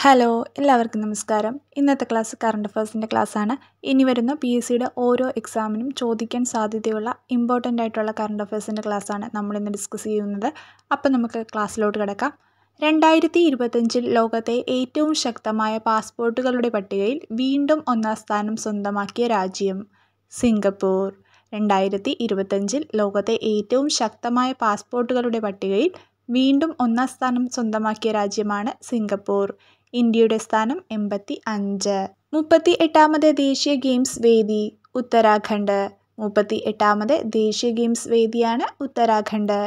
Hello, എല്ലാവർക്കും നമസ്കാരം. ഇന്നത്തെ ക്ലാസ് കറണ്ട് അഫയേഴ്സിൻ്റെ ക്ലാസ്സാണ്. ഇനി വരുന്ന PSCയുടെ ഓരോ എക്സാമിനും ചോദിക്കാൻ സാധ്യതയുള്ള ഇമ്പോർട്ടൻ്റ് ആയിട്ടുള്ള കറണ്ട് അഫയേഴ്സിൻ്റെ ക്ലാസ്സാണ് നമ്മളിന്ന് ഡിസ്കസ് ചെയ്യുന്നത്. അപ്പം നമുക്ക് ക്ലാസ്സിലോട്ട് കിടക്കാം. 2025 ലോകത്തെ ഏറ്റവും ശക്തമായ പാസ്പോർട്ടുകളുടെ പട്ടികയിൽ വീണ്ടും ഒന്നാം സ്ഥാനം സ്വന്തമാക്കിയ രാജ്യം സിംഗപ്പൂർ. 2025 ലോകത്തെ ഏറ്റവും ശക്തമായ പാസ്പോർട്ടുകളുടെ പട്ടികയിൽ വീണ്ടും ഒന്നാം സ്ഥാനം സ്വന്തമാക്കിയ രാജ്യമാണ് സിംഗപ്പൂർ. ഇന്ത്യയുടെ സ്ഥാനം 85. 38ാമത് ദേശീയ ഗെയിംസ് വേദി ഉത്തരാഖണ്ഡ്. 38ാമത് ദേശീയ ഗെയിംസ് വേദിയാണ് ഉത്തരാഖണ്ഡ്.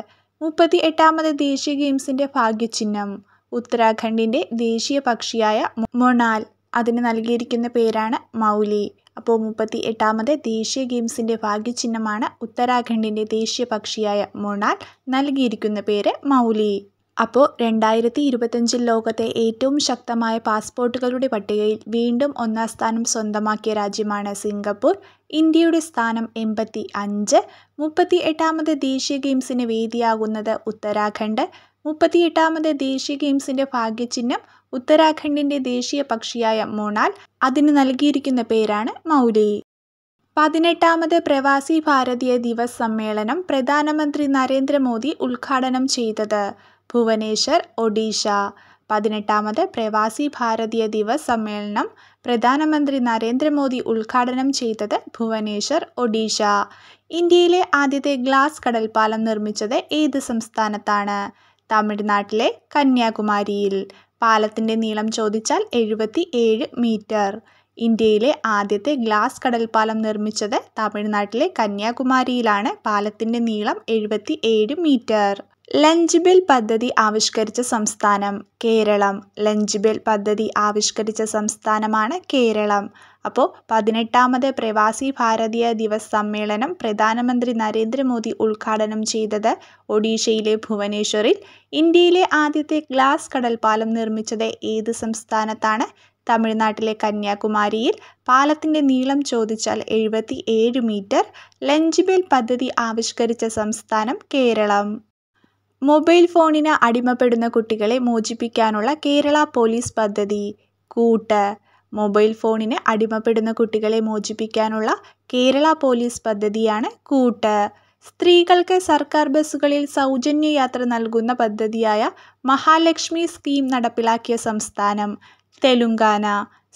38ാമത് ദേശീയ ഗെയിംസിൻ്റെ ഭാഗ്യചിഹ്നം ഉത്തരാഖണ്ഡിൻ്റെ ദേശീയ പക്ഷിയായ മൊണാൽ. അതിന് നൽകിയിരിക്കുന്ന പേരാണ് മൗലി. അപ്പോൾ 38ാമത് ദേശീയ ഗെയിംസിൻ്റെ ഭാഗ്യചിഹ്നമാണ് ഉത്തരാഖണ്ഡിൻ്റെ ദേശീയ പക്ഷിയായ മൊണാൽ. നൽകിയിരിക്കുന്ന പേര് മൗലി. അപ്പോൾ 2025 ലോകത്തെ ഏറ്റവും ശക്തമായ പാസ്പോർട്ടുകളുടെ പട്ടികയിൽ വീണ്ടും ഒന്നാം സ്ഥാനം സ്വന്തമാക്കിയ രാജ്യമാണ് സിംഗപ്പൂർ. ഇന്ത്യയുടെ സ്ഥാനം 85. 38ാമത് ദേശീയ ഗെയിംസിന് വേദിയാകുന്നത് ഉത്തരാഖണ്ഡ്. 38ാമത് ദേശീയ ഗെയിംസിൻ്റെ ഭാഗ്യചിഹ്നം ഉത്തരാഖണ്ഡിൻ്റെ ദേശീയ പക്ഷിയായ മൊണാൽ. അതിന് നൽകിയിരിക്കുന്ന പേരാണ് മൗലി. 18ാമത് പ്രവാസി ഭാരതീയ ദിവസ് സമ്മേളനം പ്രധാനമന്ത്രി നരേന്ദ്രമോദി ഉദ്ഘാടനം ചെയ്തത് ഭുവനേശ്വർ, ഒഡീഷ. 18ാമത് പ്രവാസി ഭാരതീയ ദിവസ് സമ്മേളനം പ്രധാനമന്ത്രി നരേന്ദ്രമോദി ഉദ്ഘാടനം ചെയ്തത് ഭുവനേശ്വർ, ഒഡീഷ. ഇന്ത്യയിലെ ആദ്യത്തെ ഗ്ലാസ് കടൽപ്പാലം നിർമ്മിച്ചത് ഏത് സംസ്ഥാനത്താണ്? തമിഴ്നാട്ടിലെ കന്യാകുമാരിയിൽ. പാലത്തിൻ്റെ നീളം ചോദിച്ചാൽ 77 മീറ്റർ. ഇന്ത്യയിലെ ആദ്യത്തെ ഗ്ലാസ് കടൽപ്പാലം നിർമ്മിച്ചത് തമിഴ്നാട്ടിലെ കന്യാകുമാരിയിലാണ്. പാലത്തിൻ്റെ നീളം 77 മീറ്റർ. ലഞ്ച് ബെൽ പദ്ധതി ആവിഷ്കരിച്ച സംസ്ഥാനം കേരളം. ലഞ്ച് ബെൽ പദ്ധതി ആവിഷ്കരിച്ച സംസ്ഥാനമാണ് കേരളം. അപ്പോൾ 18ാമത് പ്രവാസി ഭാരതീയ ദിവസ് സമ്മേളനം പ്രധാനമന്ത്രി നരേന്ദ്രമോദി ഉദ്ഘാടനം ചെയ്തത് ഒഡീഷയിലെ ഭുവനേശ്വറിൽ. ഇന്ത്യയിലെ ആദ്യത്തെ ഗ്ലാസ് കടൽപ്പാലം നിർമ്മിച്ചത് ഏത് സംസ്ഥാനത്താണ്? തമിഴ്നാട്ടിലെ കന്യാകുമാരിയിൽ. പാലത്തിൻ്റെ നീളം ചോദിച്ചാൽ 77 മീറ്റർ. ലഞ്ച് ബെൽ പദ്ധതി ആവിഷ്കരിച്ച സംസ്ഥാനം കേരളം. മൊബൈൽ ഫോണിന് അടിമപ്പെടുന്ന കുട്ടികളെ മോചിപ്പിക്കാനുള്ള കേരള പോലീസ് പദ്ധതി കൂട്ട്. മൊബൈൽ ഫോണിന് അടിമപ്പെടുന്ന കുട്ടികളെ മോചിപ്പിക്കാനുള്ള കേരള പോലീസ് പദ്ധതിയാണ് കൂട്ട്. സ്ത്രീകൾക്ക് സർക്കാർ ബസ്സുകളിൽ സൗജന്യ യാത്ര നൽകുന്ന പദ്ധതിയായ മഹാലക്ഷ്മി സ്കീം നടപ്പിലാക്കിയ സംസ്ഥാനം തെലുങ്കാന.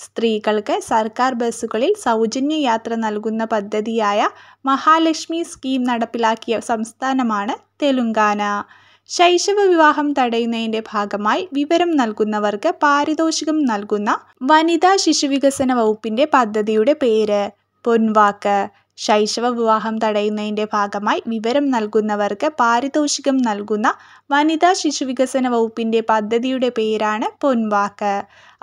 സ്ത്രീകൾക്ക് സർക്കാർ ബസ്സുകളിൽ സൗജന്യ യാത്ര നൽകുന്ന പദ്ധതിയായ മഹാലക്ഷ്മി സ്കീം നടപ്പിലാക്കിയ സംസ്ഥാനമാണ് തെലുങ്കാന. ശൈശവ വിവാഹം തടയുന്നതിൻ്റെ ഭാഗമായി വിവരം നൽകുന്നവർക്ക് പാരിതോഷികം നൽകുന്ന വനിതാ ശിശുവികസന വകുപ്പിൻ്റെ പദ്ധതിയുടെ പേര് പൊൻവാക്ക്. ശൈശവ വിവാഹം തടയുന്നതിൻ്റെ ഭാഗമായി വിവരം നൽകുന്നവർക്ക് പാരിതോഷികം നൽകുന്ന വനിതാ ശിശുവികസന വകുപ്പിൻ്റെ പദ്ധതിയുടെ പേരാണ് പൊൻവാക്ക്.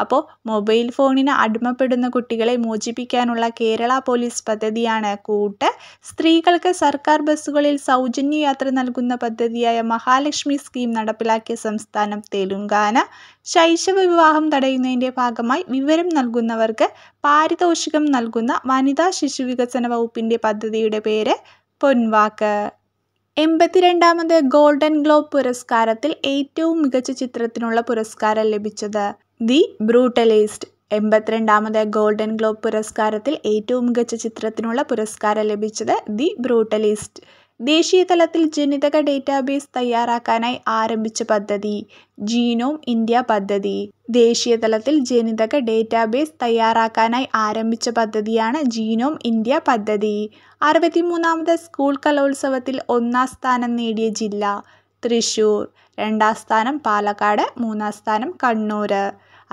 അപ്പോൾ മൊബൈൽ ഫോണിന് അടിമപ്പെടുന്ന കുട്ടികളെ മോചിപ്പിക്കാനുള്ള കേരള പോലീസ് പദ്ധതിയാണ് കൂട്ട്. സ്ത്രീകൾക്ക് സർക്കാർ ബസ്സുകളിൽ സൗജന്യ യാത്ര നൽകുന്ന പദ്ധതിയായ മഹാലക്ഷ്മി സ്കീം നടപ്പിലാക്കിയ സംസ്ഥാനം തെലുങ്കാന. ശൈശവ വിവാഹം തടയുന്നതിൻ്റെ ഭാഗമായി വിവരം നൽകുന്നവർക്ക് പാരിതോഷികം നൽകുന്ന വനിതാ ശിശുവികസന വകുപ്പിൻ്റെ പദ്ധതിയുടെ പേര് പൊൻവാക്ക്. 82ാമത് ഗോൾഡൻ ഗ്ലോബ് പുരസ്കാരത്തിൽ ഏറ്റവും മികച്ച ചിത്രത്തിനുള്ള പുരസ്കാരം ലഭിച്ചത് ദി ബ്രൂട്ടലിസ്റ്റ്. 82ാമത് ഗോൾഡൻ ഗ്ലോബ് പുരസ്കാരത്തിൽ ഏറ്റവും മികച്ച ചിത്രത്തിനുള്ള പുരസ്കാരം ലഭിച്ചത് ദി ബ്രൂട്ടലിസ്റ്റ്. ദേശീയ തലത്തിൽ ജനിതക ഡേറ്റാബേസ് തയ്യാറാക്കാനായി ആരംഭിച്ച പദ്ധതി ജീനോം ഇന്ത്യ പദ്ധതി. ദേശീയ തലത്തിൽ ജനിതക ഡേറ്റാബേസ് തയ്യാറാക്കാനായി ആരംഭിച്ച പദ്ധതിയാണ് ജീനോം ഇന്ത്യ പദ്ധതി. 63ാമത് സ്കൂൾ കലോത്സവത്തിൽ ഒന്നാം സ്ഥാനം നേടിയ ജില്ല തൃശ്ശൂർ. 2ാം സ്ഥാനം പാലക്കാട്. 3ാം സ്ഥാനം കണ്ണൂർ.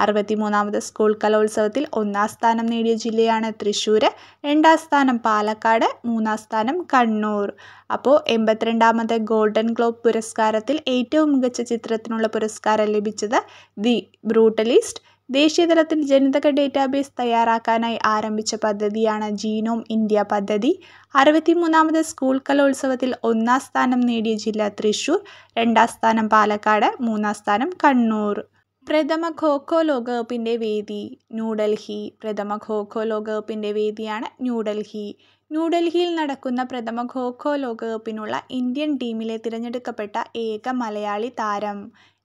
63ാമത് സ്കൂൾ കലോത്സവത്തിൽ ഒന്നാം സ്ഥാനം നേടിയ ജില്ലയാണ് തൃശ്ശൂർ. 2ാം സ്ഥാനം പാലക്കാട്. 3ാം സ്ഥാനം കണ്ണൂർ. അപ്പോൾ 82ാമത് ഗോൾഡൻ ഗ്ലോബ് പുരസ്കാരത്തിൽ ഏറ്റവും മികച്ച ചിത്രത്തിനുള്ള പുരസ്കാരം ലഭിച്ചത് ദി ബ്രൂട്ടലിസ്റ്റ്. ദേശീയ തലത്തിൽ ജനിതക ഡേറ്റാബേസ് തയ്യാറാക്കാനായി ആരംഭിച്ച പദ്ധതിയാണ് ജീനോം ഇന്ത്യ പദ്ധതി. 63ാമത് സ്കൂൾ കലോത്സവത്തിൽ ഒന്നാം സ്ഥാനം നേടിയ ജില്ല തൃശ്ശൂർ. 2ാം സ്ഥാനം പാലക്കാട്. 3ാം സ്ഥാനം കണ്ണൂർ. പ്രഥമ ഖോ-ഖോ ലോകകപ്പിൻ്റെ വേദി ന്യൂഡൽഹി. പ്രഥമ ഖോ-ഖോ ലോകകപ്പിൻ്റെ വേദിയാണ് ന്യൂഡൽഹി. ന്യൂഡൽഹിയിൽ നടക്കുന്ന പ്രഥമ ഖോ-ഖോ ലോകകപ്പിനുള്ള ഇന്ത്യൻ ടീമിലെ തിരഞ്ഞെടുക്കപ്പെട്ട ഏക മലയാളി താരം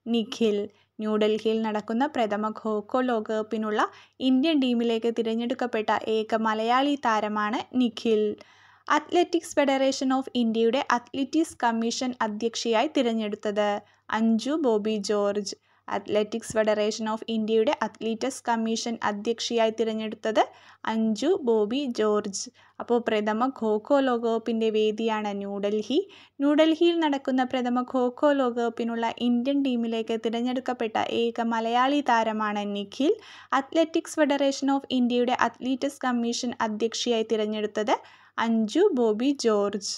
നിഖിൽ. ന്യൂഡൽഹിയിൽ നടക്കുന്ന പ്രഥമ ഖോ-ഖോ ലോകകപ്പിനുള്ള ഇന്ത്യൻ ടീമിലേക്ക് തിരഞ്ഞെടുക്കപ്പെട്ട ഏക മലയാളി താരമാണ് നിഖിൽ. അത്ലറ്റിക്സ് ഫെഡറേഷൻ ഓഫ് ഇന്ത്യയുടെ അത്ലറ്റിക്സ് കമ്മീഷൻ അധ്യക്ഷയായി തിരഞ്ഞെടുത്തത് Anju Bobby George. Athletics federation of ഇന്ത്യയുടെ അത്ലറ്റിക്സ് കമ്മീഷൻ അധ്യക്ഷയായി തിരഞ്ഞെടുത്തത് അഞ്ജു ബോബി ജോർജ്. അപ്പോൾ പ്രഥമ ഖോ-ഖോ ലോകകപ്പിൻ്റെ വേദിയാണ് ന്യൂഡൽഹി. ന്യൂഡൽഹിയിൽ നടക്കുന്ന പ്രഥമ ഖോ-ഖോ ലോകകപ്പിനുള്ള ഇന്ത്യൻ ടീമിലേക്ക് തിരഞ്ഞെടുക്കപ്പെട്ട ഏക മലയാളി താരമാണ് നിഖിൽ. അത്ലറ്റിക്സ് ഫെഡറേഷൻ ഓഫ് ഇന്ത്യയുടെ അത്ലറ്റിക്സ് കമ്മീഷൻ അധ്യക്ഷയായി തിരഞ്ഞെടുത്തത് അഞ്ജു ബോബി ജോർജ്.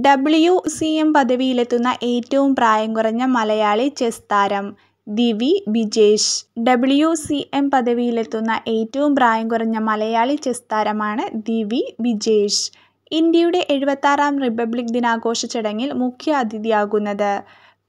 WCM പദവിയിലെത്തുന്ന ഏറ്റവും പ്രായം കുറഞ്ഞ മലയാളി ചെസ് താരം ദിവി ബിജേഷ്. WCM പദവിയിലെത്തുന്ന ഏറ്റവും പ്രായം കുറഞ്ഞ മലയാളി ചെസ് താരമാണ് ദിവി ബിജേഷ്. ഇന്ത്യയുടെ 76ാം റിപ്പബ്ലിക് ദിനാഘോഷ ചടങ്ങിൽ മുഖ്യ അതിഥിയാകുന്നത്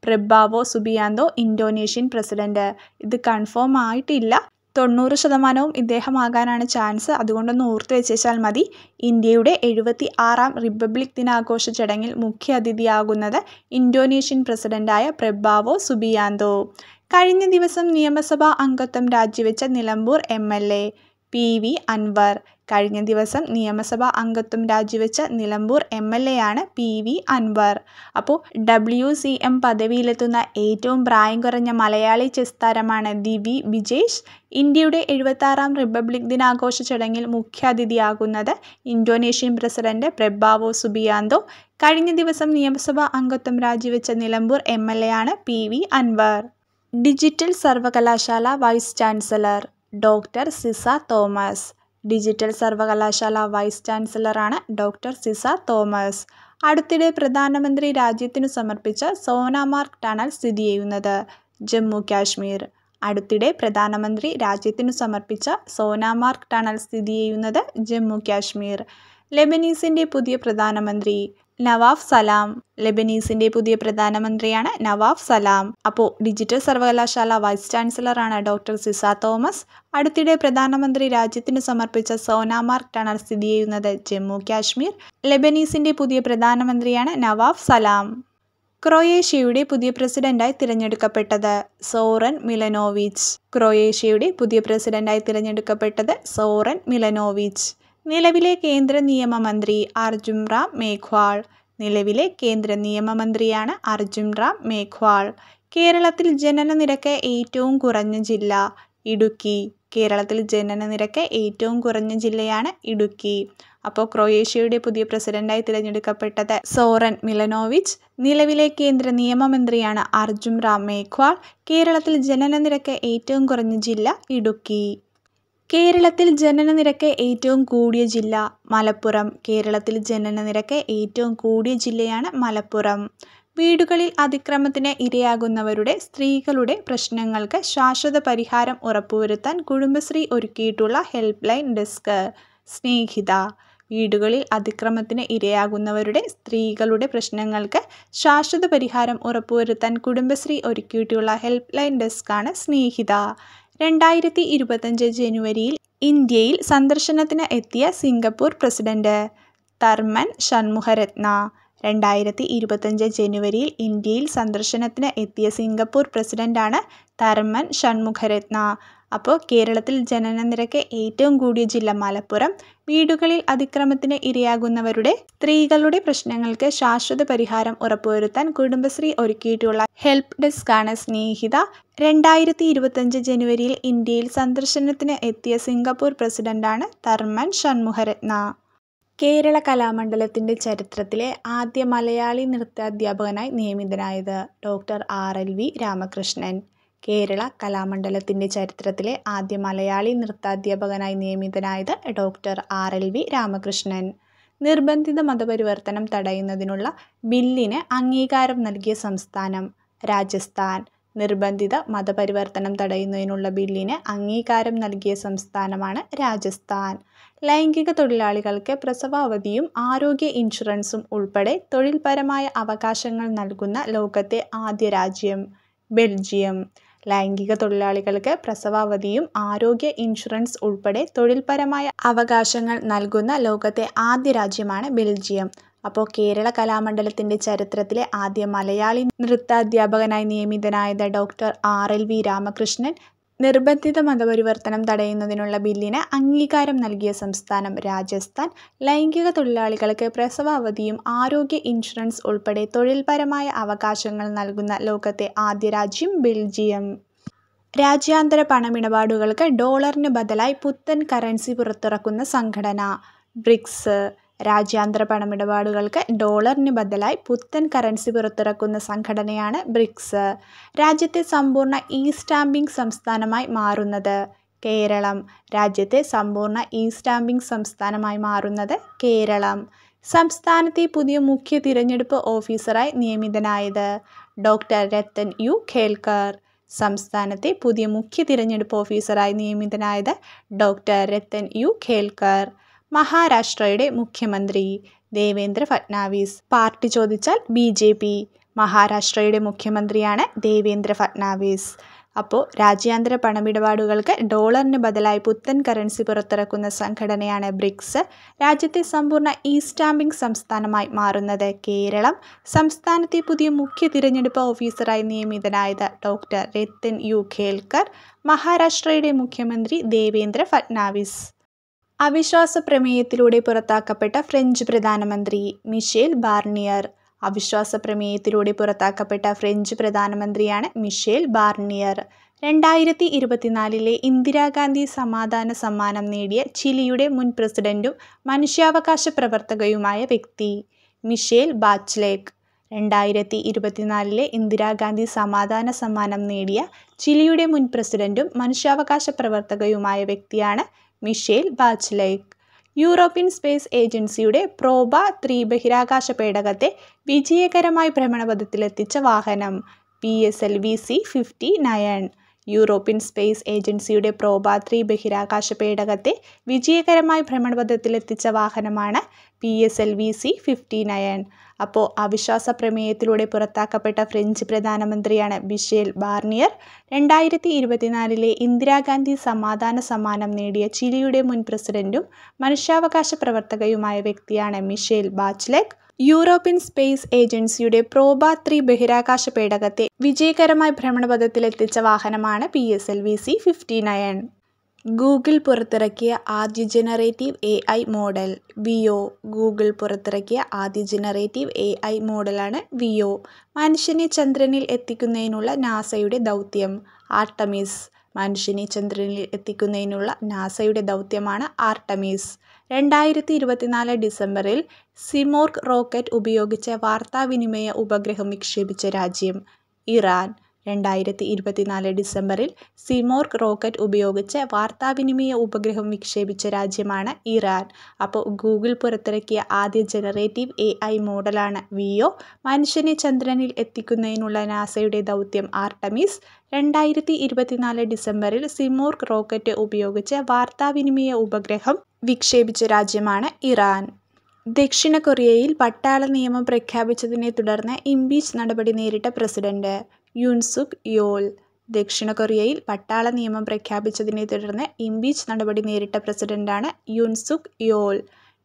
പ്രബോവോ സുബിയാന്തോ, ഇന്തോനേഷ്യൻ പ്രസിഡന്റ്. ഇത് കൺഫേം ആയിട്ടില്ല. 90% ഇദ്ദേഹമാകാനാണ് ചാൻസ്. അതുകൊണ്ടൊന്ന് ഓർത്ത് വെച്ചാൽ മതി. ഇന്ത്യയുടെ 76ാം റിപ്പബ്ലിക് ദിനാഘോഷ ചടങ്ങിൽ മുഖ്യ അതിഥിയാകുന്നത് ഇന്തോനേഷ്യൻ പ്രസിഡന്റായ പ്രബോവോ സുബിയാന്തോ. കഴിഞ്ഞ ദിവസം നിയമസഭാ അംഗത്വം രാജിവെച്ച നിലമ്പൂർ MLA PV അൻവർ. കഴിഞ്ഞ ദിവസം നിയമസഭാ അംഗത്വം രാജിവെച്ച നിലമ്പൂർ MLA ആണ് PV അൻവർ. അപ്പോൾ WCM പദവിയിലെത്തുന്ന ഏറ്റവും പ്രായം കുറഞ്ഞ മലയാളി ചെസ് താരമാണ് ദിവി ബിജേഷ്. ഇന്ത്യയുടെ 76ാം റിപ്പബ്ലിക് ദിനാഘോഷ ചടങ്ങിൽ മുഖ്യാതിഥിയാകുന്നത് ഇന്തോനേഷ്യൻ പ്രസിഡന്റ് പ്രബോവോ സുബിയാന്തോ. കഴിഞ്ഞ ദിവസം നിയമസഭാ അംഗത്വം രാജിവെച്ച നിലമ്പൂർ MLA ആണ് PV അൻവർ. ഡിജിറ്റൽ സർവകലാശാല vice chancellor doctor Ciza Thomas. Digital സർവകലാശാല വൈസ് ചാൻസലറാണ് ഡോക്ടർ സിസ തോമസ്. അടുത്തിടെ പ്രധാനമന്ത്രി രാജ്യത്തിനു സമർപ്പിച്ച സോനാമാർഗ് ടണൽ സ്ഥിതി ചെയ്യുന്നത് ജമ്മു കാശ്മീർ. അടുത്തിടെ പ്രധാനമന്ത്രി രാജ്യത്തിനു സമർപ്പിച്ച സോനാമാർഗ് ടണൽ സ്ഥിതി ചെയ്യുന്നത് ജമ്മു കാശ്മീർ. ലെബനീസിൻ്റെ പുതിയ പ്രധാനമന്ത്രി നവാഫ് സലാം. ലെബനീസിൻ്റെ പുതിയ പ്രധാനമന്ത്രിയാണ് നവാഫ് സലാം. അപ്പോൾ ഡിജിറ്റൽ സർവകലാശാല വൈസ് ചാൻസലറാണ് ഡോക്ടർ സിസ തോമസ്. അടുത്തിടെ പ്രധാനമന്ത്രി രാജ്യത്തിന് സമർപ്പിച്ച സോനാമാർഗ് ടണൽ സ്ഥിതി ചെയ്യുന്നത് ജമ്മു കാശ്മീർ. ലെബനീസിൻ്റെ പുതിയ പ്രധാനമന്ത്രിയാണ് നവാഫ് സലാം. ക്രൊയേഷ്യയുടെ പുതിയ പ്രസിഡന്റായി തിരഞ്ഞെടുക്കപ്പെട്ടത് സോറൻ മിലനോവിച്ച്. ക്രൊയേഷ്യയുടെ പുതിയ പ്രസിഡന്റായി തിരഞ്ഞെടുക്കപ്പെട്ടത് സോറൻ മിലനോവിച്ച്. നിലവിലെ കേന്ദ്ര നിയമമന്ത്രി അർജുൻ റാം മേഘ്വാൾ. നിലവിലെ കേന്ദ്ര നിയമമന്ത്രിയാണ് അർജുൻ റാം മേഘ്വാൾ. കേരളത്തിൽ ജനനനിരക്ക് ഏറ്റവും കുറഞ്ഞ ജില്ല ഇടുക്കി. കേരളത്തിൽ ജനനനിരക്ക് ഏറ്റവും കുറഞ്ഞ ജില്ലയാണ് ഇടുക്കി. അപ്പോൾ ക്രൊയേഷ്യയുടെ പുതിയ പ്രസിഡന്റായി തിരഞ്ഞെടുക്കപ്പെട്ടത് സോറൻ മിലനോവിച്ച്. നിലവിലെ കേന്ദ്ര നിയമമന്ത്രിയാണ് അർജുൻ റാം മേഘ്വാൾ. കേരളത്തിൽ ജനനനിരക്ക് ഏറ്റവും കുറഞ്ഞ ജില്ല ഇടുക്കി. കേരളത്തിൽ ജനനനിരക്ക് ഏറ്റവും കൂടിയ ജില്ല മലപ്പുറം. കേരളത്തിൽ ജനനനിരക്ക് ഏറ്റവും കൂടിയ ജില്ലയാണ് മലപ്പുറം. വീടുകളിൽ അതിക്രമത്തിന് ഇരയാകുന്നവരുടെ സ്ത്രീകളുടെ പ്രശ്നങ്ങൾക്ക് ശാശ്വത പരിഹാരം ഉറപ്പുവരുത്താൻ കുടുംബശ്രീ ഒരുക്കിയിട്ടുള്ള ഹെൽപ്പ് ലൈൻ ഡെസ്ക് സ്നേഹിത. വീടുകളിൽ അതിക്രമത്തിന് ഇരയാകുന്നവരുടെ സ്ത്രീകളുടെ പ്രശ്നങ്ങൾക്ക് ശാശ്വത പരിഹാരം ഉറപ്പുവരുത്താൻ കുടുംബശ്രീ ഒരുക്കിയിട്ടുള്ള ഹെൽപ്പ് ലൈൻ ഡെസ്കാണ് സ്നേഹിത. 2025 ജനുവരിയിൽ ഇന്ത്യയിൽ സന്ദർശനത്തിന് എത്തിയ സിംഗപ്പൂർ പ്രസിഡന്റ് തർമൻ ഷൺമുഖരത്ന. 2025 ജനുവരിയിൽ ഇന്ത്യയിൽ സന്ദർശനത്തിന് എത്തിയ സിംഗപ്പൂർ പ്രസിഡന്റാണ് തർമൻ ഷൺമുഖരത്ന. അപ്പോൾ കേരളത്തിൽ ജനനനിരക്ക് ഏറ്റവും കൂടിയ ജില്ല മലപ്പുറം. വീടുകളിൽ അതിക്രമത്തിന് ഇരയാകുന്നവരുടെ സ്ത്രീകളുടെ പ്രശ്നങ്ങൾക്ക് ശാശ്വത പരിഹാരം ഉറപ്പുവരുത്താൻ കുടുംബശ്രീ ഒരുക്കിയിട്ടുള്ള ഹെൽപ്പ് ഡെസ്കാണ് സ്നേഹിത. 2025 ജനുവരിയിൽ ഇന്ത്യയിൽ സന്ദർശനത്തിന് എത്തിയ സിംഗപ്പൂർ പ്രസിഡന്റാണ് തർമൻ ഷൺമുഖരത്ന. കേരള കലാമണ്ഡലത്തിൻ്റെ ചരിത്രത്തിലെ ആദ്യ മലയാളി നൃത്താധ്യാപകനായി നിയമിതനായത് ഡോക്ടർ RLV രാമകൃഷ്ണൻ. കേരള കലാമണ്ഡലത്തിൻ്റെ ചരിത്രത്തിലെ ആദ്യ മലയാളി നൃത്താധ്യാപകനായി നിയമിതനായത് ഡോക്ടർ RLV രാമകൃഷ്ണൻ. നിർബന്ധിത മതപരിവർത്തനം തടയുന്നതിനുള്ള ബില്ലിന് അംഗീകാരം നൽകിയ സംസ്ഥാനം രാജസ്ഥാൻ. നിർബന്ധിത മതപരിവർത്തനം തടയുന്നതിനുള്ള ബില്ലിന് അംഗീകാരം നൽകിയ സംസ്ഥാനമാണ് രാജസ്ഥാൻ. ലൈംഗിക തൊഴിലാളികൾക്ക് പ്രസവാവധിയും ആരോഗ്യ ഇൻഷുറൻസും ഉൾപ്പെടെ തൊഴിൽപരമായ അവകാശങ്ങൾ നൽകുന്ന ലോകത്തെ ആദ്യ രാജ്യം ബെൽജിയം. ലൈംഗിക തൊഴിലാളികൾക്ക് പ്രസവാവധിയും ആരോഗ്യ ഇൻഷുറൻസ് ഉൾപ്പെടെ തൊഴിൽപരമായ അവകാശങ്ങൾ നൽകുന്ന ലോകത്തെ ആദ്യ രാജ്യമാണ് ബെൽജിയം. അപ്പോൾ കേരള കലാമണ്ഡലത്തിൻ്റെ ചരിത്രത്തിലെ ആദ്യ മലയാളി നൃത്താധ്യാപകനായി നിയമിതനായത് ഡോക്ടർ RLV രാമകൃഷ്ണൻ. നിർബന്ധിത മതപരിവർത്തനം തടയുന്നതിനുള്ള ബില്ലിന് അംഗീകാരം നൽകിയ സംസ്ഥാനം രാജസ്ഥാൻ. ലൈംഗിക തൊഴിലാളികൾക്ക് പ്രസവ അവധിയും ആരോഗ്യ ഇൻഷുറൻസ് ഉൾപ്പെടെ തൊഴിൽപരമായ അവകാശങ്ങൾ നൽകുന്ന ലോകത്തെ ആദ്യ രാജ്യം ബെൽജിയം. രാജ്യാന്തര പണമിടപാടുകൾക്ക് ഡോളറിന് ബദലായി പുത്തൻ കറൻസി പുറത്തിറക്കുന്ന സംഘടന ബ്രിക്സ്. രാജ്യാന്തര പണമിടപാടുകൾക്ക് ഡോളറിന് ബദലായി പുത്തൻ കറൻസി പുറത്തിറക്കുന്ന സംഘടനയാണ് ബ്രിക്സ്. രാജ്യത്തെ സമ്പൂർണ്ണ ഇ-സ്റ്റാമ്പിംഗ് സംസ്ഥാനമായി മാറുന്നത് കേരളം. രാജ്യത്തെ സമ്പൂർണ്ണ ഇ-സ്റ്റാമ്പിംഗ് സംസ്ഥാനമായി മാറുന്നത് കേരളം. സംസ്ഥാനത്തെ പുതിയ മുഖ്യ തിരഞ്ഞെടുപ്പ് ഓഫീസറായി നിയമിതനായത് ഡോക്ടർ രത്തൻ യു ഖേൽക്കർ. സംസ്ഥാനത്തെ പുതിയ മുഖ്യ തിരഞ്ഞെടുപ്പ് ഓഫീസറായി നിയമിതനായത് ഡോക്ടർ രത്തൻ യു ഖേൽക്കർ. മഹാരാഷ്ട്രയുടെ മുഖ്യമന്ത്രി ദേവേന്ദ്ര ഫട്നാവിസ്. പാർട്ടി ചോദിച്ചാൽ BJP. മഹാരാഷ്ട്രയുടെ മുഖ്യമന്ത്രിയാണ് ദേവേന്ദ്ര ഫട്നാവിസ്. അപ്പോൾ രാജ്യാന്തര പണമിടപാടുകൾക്ക് ഡോളറിന് ബദലായി പുത്തൻ കറൻസി പുറത്തിറക്കുന്ന സംഘടനയാണ് ബ്രിക്സ്. രാജ്യത്തെ സമ്പൂർണ്ണ ഇ-സ്റ്റാമ്പിംഗ് സംസ്ഥാനമായി മാറുന്നത് കേരളം. സംസ്ഥാനത്തെ പുതിയ മുഖ്യ തിരഞ്ഞെടുപ്പ് ഓഫീസറായി നിയമിതനായത് ഡോക്ടർ രത്തൻ യു ഖേൽക്കർ. മഹാരാഷ്ട്രയുടെ മുഖ്യമന്ത്രി ദേവേന്ദ്ര ഫട്നാവിസ്. അവിശ്വാസ പ്രമേയത്തിലൂടെ പുറത്താക്കപ്പെട്ട ഫ്രഞ്ച് പ്രധാനമന്ത്രി മിഷേൽ ബാർണിയർ. അവിശ്വാസ പ്രമേയത്തിലൂടെ പുറത്താക്കപ്പെട്ട ഫ്രഞ്ച് പ്രധാനമന്ത്രിയാണ് മിഷേൽ ബാർണിയർ. 2024 ഇന്ദിരാഗാന്ധി സമാധാന സമ്മാനം നേടിയ ചിലിയുടെ മുൻ പ്രസിഡന്റും മനുഷ്യാവകാശ പ്രവർത്തകയുമായ വ്യക്തി മിഷേൽ ബാച്ലെറ്റ്. 2024 ഇന്ദിരാഗാന്ധി സമാധാന സമ്മാനം നേടിയ ചിലിയുടെ മുൻ പ്രസിഡന്റും മനുഷ്യാവകാശ പ്രവർത്തകയുമായ വ്യക്തിയാണ് മിഷേൽ ബാച്ലെറ്റ്. യൂറോപ്യൻ സ്പേസ് ഏജൻസിയുടെ പ്രോബ 3 ബഹിരാകാശ പേടകത്തെ വിജയകരമായി ഭ്രമണപഥത്തിലെത്തിച്ച വാഹനം PSLV C-59. യൂറോപ്യൻ സ്പേസ് ഏജൻസിയുടെ പ്രോബ 3 ബഹിരാകാശ പേടകത്തെ വിജയകരമായി ഭ്രമണപഥത്തിലെത്തിച്ച വാഹനമാണ് PSLV C-59. അപ്പോൾ അവിശ്വാസ പ്രമേയത്തിലൂടെ പുറത്താക്കപ്പെട്ട ഫ്രഞ്ച് പ്രധാനമന്ത്രിയാണ് മിഷേൽ ബാർണിയർ. 2024 ഇന്ദിരാഗാന്ധി സമാധാന സമ്മാനം നേടിയ ചിലിയുടെ മുൻ പ്രസിഡന്റും മനുഷ്യാവകാശ പ്രവർത്തകയുമായ വ്യക്തിയാണ് മിഷേൽ ബാച്ലെറ്റ്. യൂറോപ്യൻ സ്പേസ് ഏജൻസിയുടെ പ്രോബ 3 ബഹിരാകാശ പേടകത്തെ വിജയകരമായി ഭ്രമണപഥത്തിലെത്തിച്ച വാഹനമാണ് PSLV C-59. ഗൂഗിൾ പുറത്തിറക്കിയ ആദ്യ ജനറേറ്റീവ് AI മോഡൽ വിയോ. ഗൂഗിൾ പുറത്തിറക്കിയ ആദ്യ ജനറേറ്റീവ് AI മോഡലാണ് വിയോ. മനുഷ്യനെ ചന്ദ്രനിൽ എത്തിക്കുന്നതിനുള്ള നാസയുടെ ദൗത്യം ആർട്ടമിസ്. മനുഷ്യനെ ചന്ദ്രനിൽ എത്തിക്കുന്നതിനുള്ള നാസയുടെ ദൗത്യമാണ് ആർട്ടമിസ്. 2024 ഡിസംബറിൽ സിമോർഗ് റോക്കറ്റ് ഉപയോഗിച്ച് വാർത്താവിനിമയ ഉപഗ്രഹം വിക്ഷേപിച്ച രാജ്യം ഇറാൻ. 2024 ഡിസംബറിൽ സിമോർഗ് റോക്കറ്റ് ഉപയോഗിച്ച് വാർത്താവിനിമയ ഉപഗ്രഹം വിക്ഷേപിച്ച രാജ്യമാണ് ഇറാൻ. അപ്പോൾ ഗൂഗിൾ പുറത്തിറക്കിയ ആദ്യ ജനറേറ്റീവ് AI മോഡലാണ് വിയോ. മനുഷ്യനെ ചന്ദ്രനിൽ എത്തിക്കുന്നതിനുള്ള നാസയുടെ ദൗത്യം ആർട്ടമിസ്. 2024 ഡിസംബറിൽ സിമോർഗ് റോക്കറ്റ് ഉപയോഗിച്ച് വാർത്താവിനിമയ ഉപഗ്രഹം വിക്ഷേപിച്ച രാജ്യമാണ് ഇറാൻ. ദക്ഷിണ കൊറിയയിൽ പട്ടാള നിയമം പ്രഖ്യാപിച്ചതിനെ തുടർന്ന് ഇംപീച്ച് നടപടി നേരിട്ട പ്രസിഡന്റ് യുൻ സുക് യോൾ. ദക്ഷിണ കൊറിയയിൽ പട്ടാള നിയമം പ്രഖ്യാപിച്ചതിനെ തുടർന്ന് ഇംപീച്ച് നടപടി നേരിട്ട പ്രസിഡന്റാണ് യുൻ സുക് യോൾ.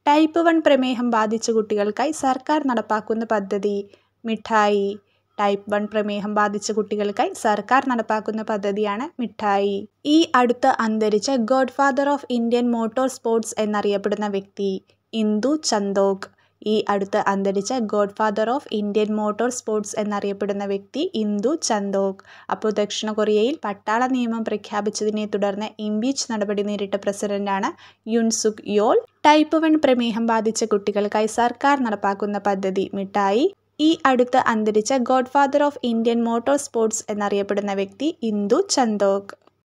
ടൈപ്പ് 1 പ്രമേഹം ബാധിച്ച കുട്ടികൾക്കായി സർക്കാർ നടപ്പാക്കുന്ന പദ്ധതി മിഠായി. ടൈപ്പ് 1 പ്രമേഹം ബാധിച്ച കുട്ടികൾക്കായി സർക്കാർ നടപ്പാക്കുന്ന പദ്ധതിയാണ് മിഠായി. ഈ അടുത്ത് അന്തരിച്ച God father of Indian motor sports എന്നറിയപ്പെടുന്ന വ്യക്തി ഇന്ദു ചന്ദോക്. ഈ അടുത്ത് അന്തരിച്ച God father of Indian motor sports എന്നറിയപ്പെടുന്ന വ്യക്തി ഇന്ദു ചന്ദോക്. അപ്പോൾ ദക്ഷിണ കൊറിയയിൽ പട്ടാള നിയമം പ്രഖ്യാപിച്ചതിനെ തുടർന്ന് ഇംപീച്ച് നടപടി നേരിട്ട പ്രസിഡന്റാണ് യുൻ സുക് യോൾ. ടൈപ്പ് 1 പ്രമേഹം ബാധിച്ച കുട്ടികൾക്കായി സർക്കാർ നടപ്പാക്കുന്ന പദ്ധതി മിഠായി. ഈ അടുത്ത് അന്തരിച്ച God father of Indian motor sports എന്നറിയപ്പെടുന്ന വ്യക്തി ഇന്ദു ചന്ദോക്.